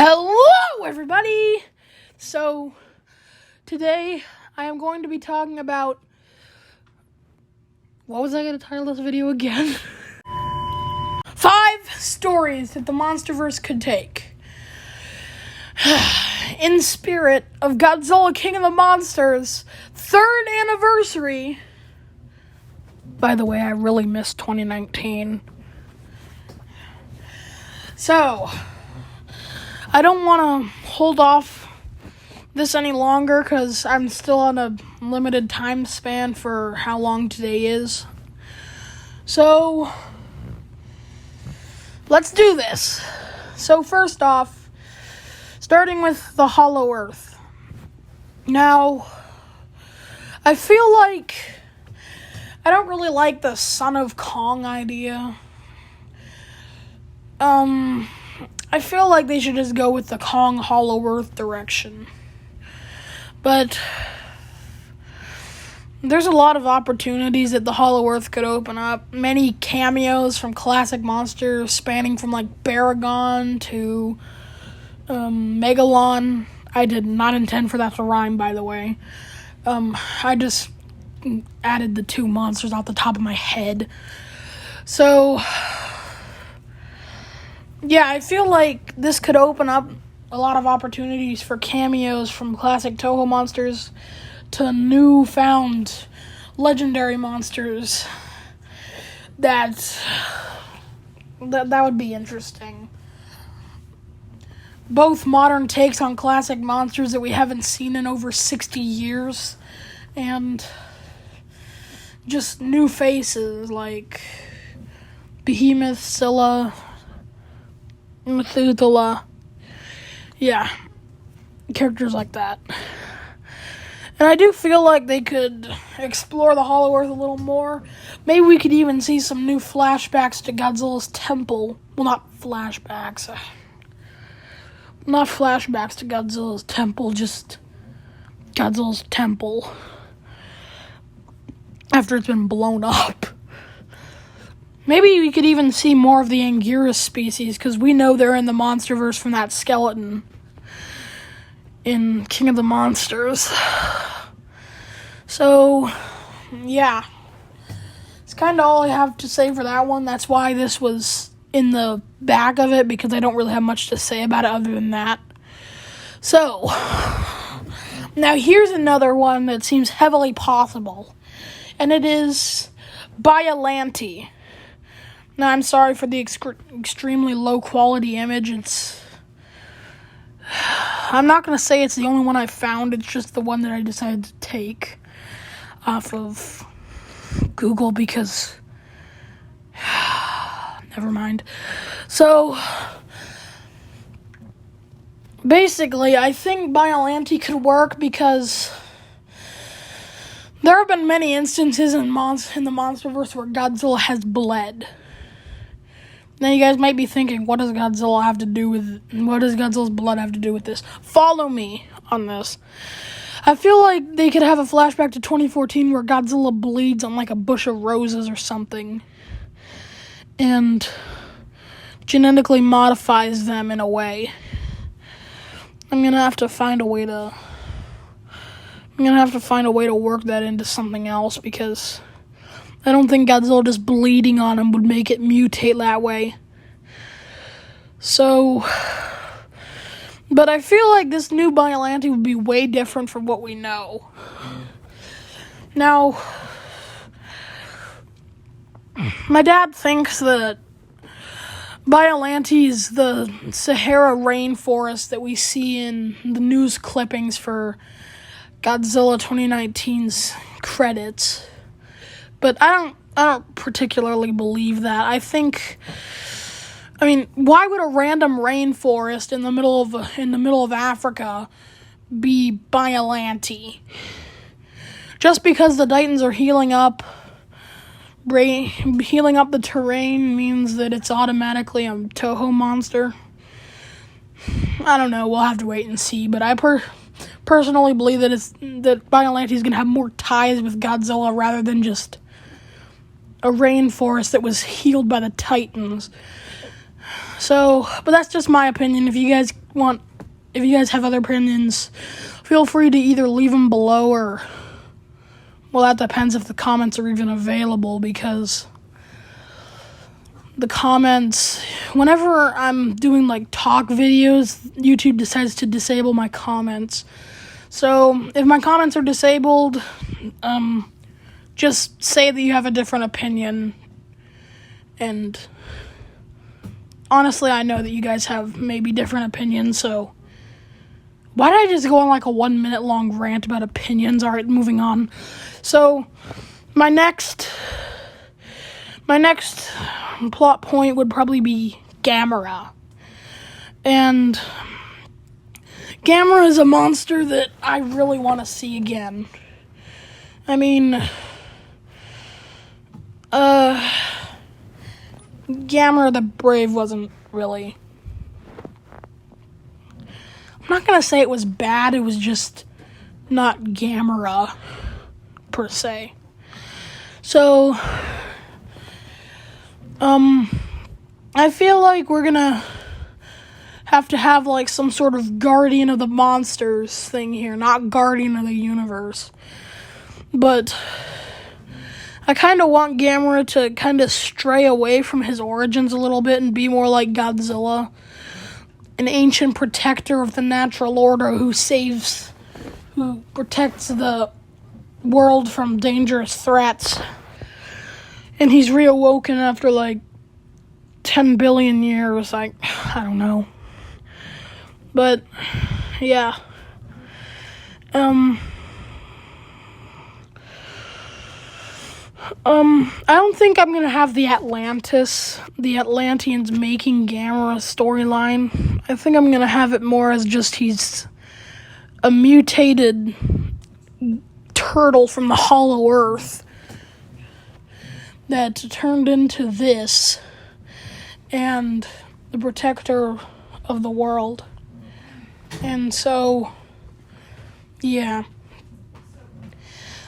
Hello, everybody! So, today I am going to be talking about... What was I going to title this video again? 5 stories that the MonsterVerse could take. In spirit of Godzilla King of the Monsters' 3rd anniversary. By the way, I really missed 2019. So... I don't want to hold off this any longer because I'm still on a limited time span for how long today is. So, let's do this. So first off, starting with the Hollow Earth. Now, I feel like I don't really like the Son of Kong idea. I feel like they should just go with the Kong Hollow Earth direction. But there's a lot of opportunities that the Hollow Earth could open up. Many cameos from classic monsters spanning from like Baragon to Megalon. I did not intend for that to rhyme, by the way. I just added the 2 monsters off the top of my head. So... yeah, I feel like this could open up a lot of opportunities for cameos from classic Toho monsters to newfound legendary monsters. That would be interesting. Both modern takes on classic monsters that we haven't seen in over 60 years, and just new faces like Behemoth, Scylla, Methuselah, yeah, characters like that. And I do feel like they could explore the Hollow Earth a little more. Maybe we could even see some new flashbacks to Godzilla's temple. Well, not flashbacks. Not flashbacks to Godzilla's temple, just Godzilla's temple. After it's been blown up. Maybe we could even see more of the Anguirus species, because we know they're in the MonsterVerse from that skeleton in King of the Monsters. So, yeah. It's kind of all I have to say for that one. That's why this was in the back of it, because I don't really have much to say about it other than that. So, now here's another one that seems heavily possible, and it is Biollante. Now, I'm sorry for the extremely low-quality image. I'm not going to say it's the only one I found. It's just the one that I decided to take off of Google because... never mind. So, basically, I think Biollante could work because... there have been many instances in the MonsterVerse where Godzilla has bled. Now you guys might be thinking, what does Godzilla's blood have to do with this? Follow me on this. I feel like they could have a flashback to 2014 where Godzilla bleeds on like a bush of roses or something. And genetically modifies them in a way. I'm gonna have to find a way to work that into something else because I don't think Godzilla just bleeding on him would make it mutate that way. So, but I feel like this new Biollante would be way different from what we know. Now, my dad thinks that Biollante is the Sahara rainforest that we see in the news clippings for Godzilla 2019's credits. But I don't particularly believe that. I mean, why would a random rainforest in the middle of Africa be Biollante? Just because the Titans are healing up the terrain means that it's automatically a Toho monster? I don't know. We'll have to wait and see. But I personally believe that Biollante is going to have more ties with Godzilla rather than just a rainforest that was healed by the Titans. So, but that's just my opinion. If you guys if you guys have other opinions, feel free to either leave them below or, well, that depends if the comments are even available, because the comments, whenever I'm doing like talk videos, YouTube decides to disable my comments. So if my comments are disabled, just say that you have a different opinion. And honestly, I know that you guys have maybe different opinions, so why did I just go on like a 1 minute long rant about opinions? Alright, moving on. So, my next plot point would probably be Gamera. And Gamera is a monster that I really want to see again. I mean, Gamera the Brave wasn't really... I'm not gonna say it was bad, it was just not Gamera, per se. So, I feel like we're gonna have to have, like, some sort of Guardian of the Monsters thing here, not Guardian of the Universe. But I kind of want Gamera to kind of stray away from his origins a little bit and be more like Godzilla, an ancient protector of the natural order who protects the world from dangerous threats. And he's reawoken after like 10 billion years, I don't know. But, yeah. I don't think I'm gonna have the Atlanteans making Gamera storyline. I think I'm gonna have it more as just he's a mutated turtle from the Hollow Earth that turned into this, and the protector of the world. And so, yeah.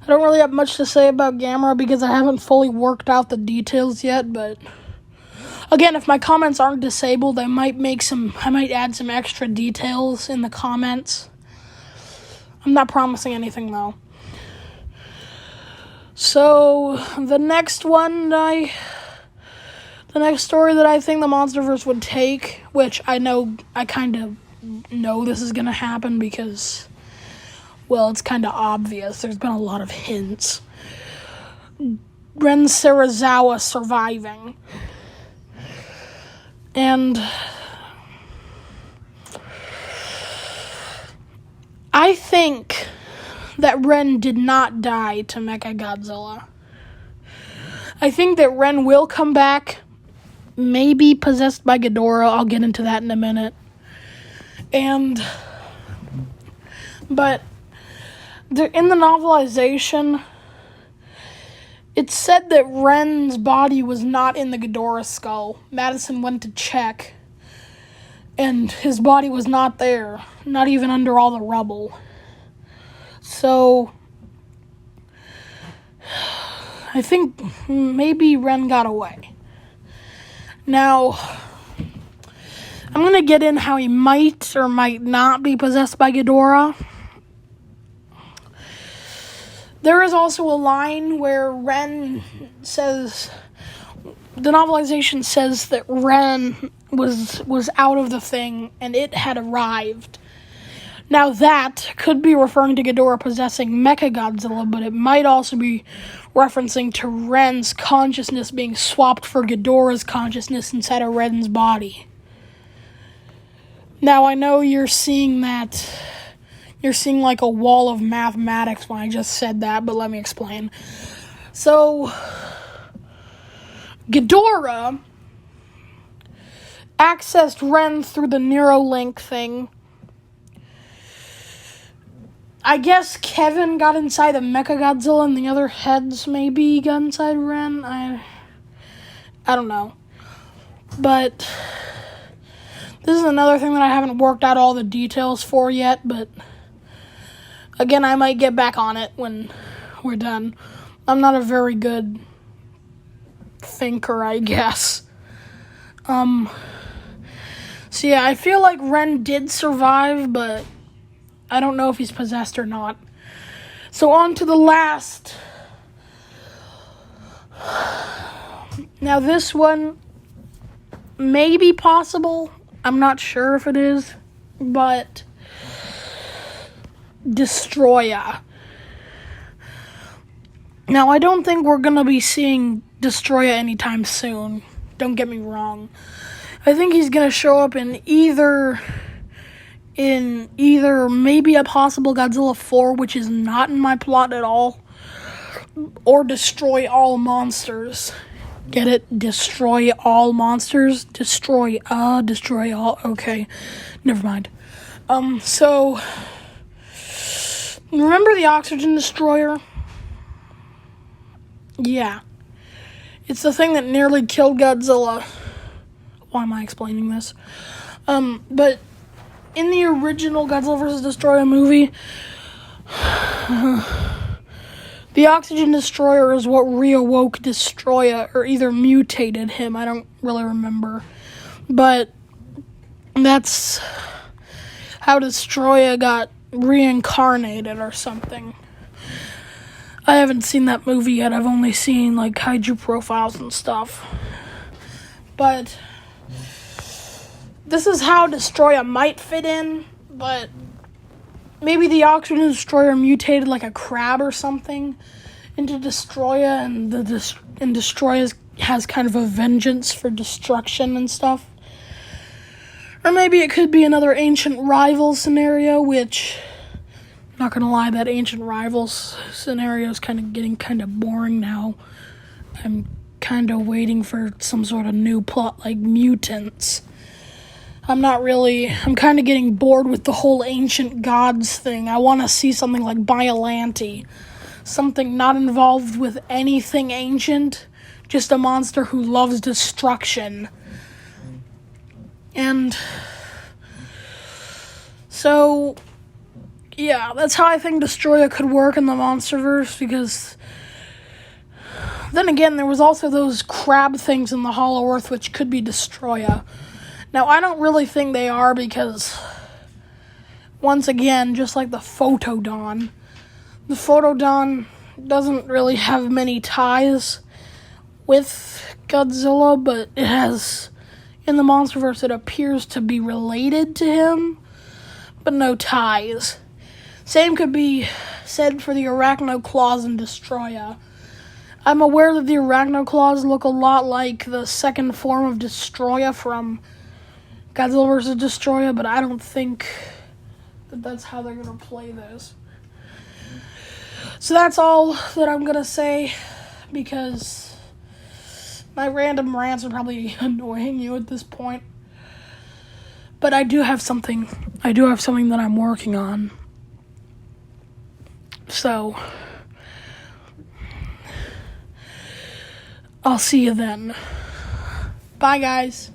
I don't really have much to say about Gamera because I haven't fully worked out the details yet, but again, if my comments aren't disabled, I might add some extra details in the comments. I'm not promising anything though. So, the next story that I think the MonsterVerse would take, which I kind of know this is gonna happen because, well, it's kind of obvious. There's been a lot of hints. Ren Serizawa surviving. And I think that Ren did not die to Mechagodzilla. I think that Ren will come back, maybe possessed by Ghidorah. I'll get into that in a minute. But in the novelization, it said that Ren's body was not in the Ghidorah skull. Madison went to check, and his body was not there, not even under all the rubble. So, I think maybe Ren got away. Now, I'm going to get in how he might or might not be possessed by Ghidorah. There is also a line where Ren says, the novelization says that Ren was out of the thing and it had arrived. Now that could be referring to Ghidorah possessing Mechagodzilla, but it might also be referencing to Ren's consciousness being swapped for Ghidorah's consciousness inside of Ren's body. Now I know you're seeing like a wall of mathematics when I just said that, but let me explain. So, Ghidorah accessed Ren through the Neuralink thing. I guess Kevin got inside of Mechagodzilla and the other heads maybe got inside Ren. I don't know. But this is another thing that I haven't worked out all the details for yet, but again, I might get back on it when we're done. I'm not a very good thinker, I guess. So yeah, I feel like Ren did survive, but I don't know if he's possessed or not. So on to the last. Now this one may be possible. I'm not sure if it is, but Destroya. Now I don't think we're gonna be seeing Destroya anytime soon. Don't get me wrong. I think he's gonna show up in either maybe a possible Godzilla 4, which is not in my plot at all, or Destroy All Monsters. Get it? Destroy all monsters? Destroy all. Okay, never mind. So, remember the Oxygen Destroyer? Yeah. It's the thing that nearly killed Godzilla. Why am I explaining this? But in the original Godzilla vs. Destroyer movie, the Oxygen Destroyer is what reawoke Destroya, or either mutated him. I don't really remember. But that's how Destroya got reincarnated or something. I haven't seen that movie yet. I've only seen, like, kaiju profiles and stuff. But this is how Destroya might fit in, but maybe the Oxygen Destroyer mutated like a crab or something into Destroya, and Destroya has kind of a vengeance for destruction and stuff. Or maybe it could be another Ancient Rivals scenario, which, not gonna lie, that Ancient Rivals scenario is getting kind of boring now. I'm kind of waiting for some sort of new plot like mutants. I'm kind of getting bored with the whole ancient gods thing. I want to see something like Biollante. Something not involved with anything ancient. Just a monster who loves destruction. And so, yeah, that's how I think Destroya could work in the MonsterVerse, because then again, there was also those crab things in the Hollow Earth which could be Destroya. Now, I don't really think they are, because, once again, just like the Photodon doesn't really have many ties with Godzilla, but it has, in the MonsterVerse, it appears to be related to him, but no ties. Same could be said for the Arachnoclaws and Destroya. I'm aware that the Arachnoclaws look a lot like the second form of Destroya from Godzilla vs. Destroya, but I don't think that that's how they're going to play this. So that's all that I'm going to say, because my random rants are probably annoying you at this point. But I do have something that I'm working on. So, I'll see you then. Bye, guys.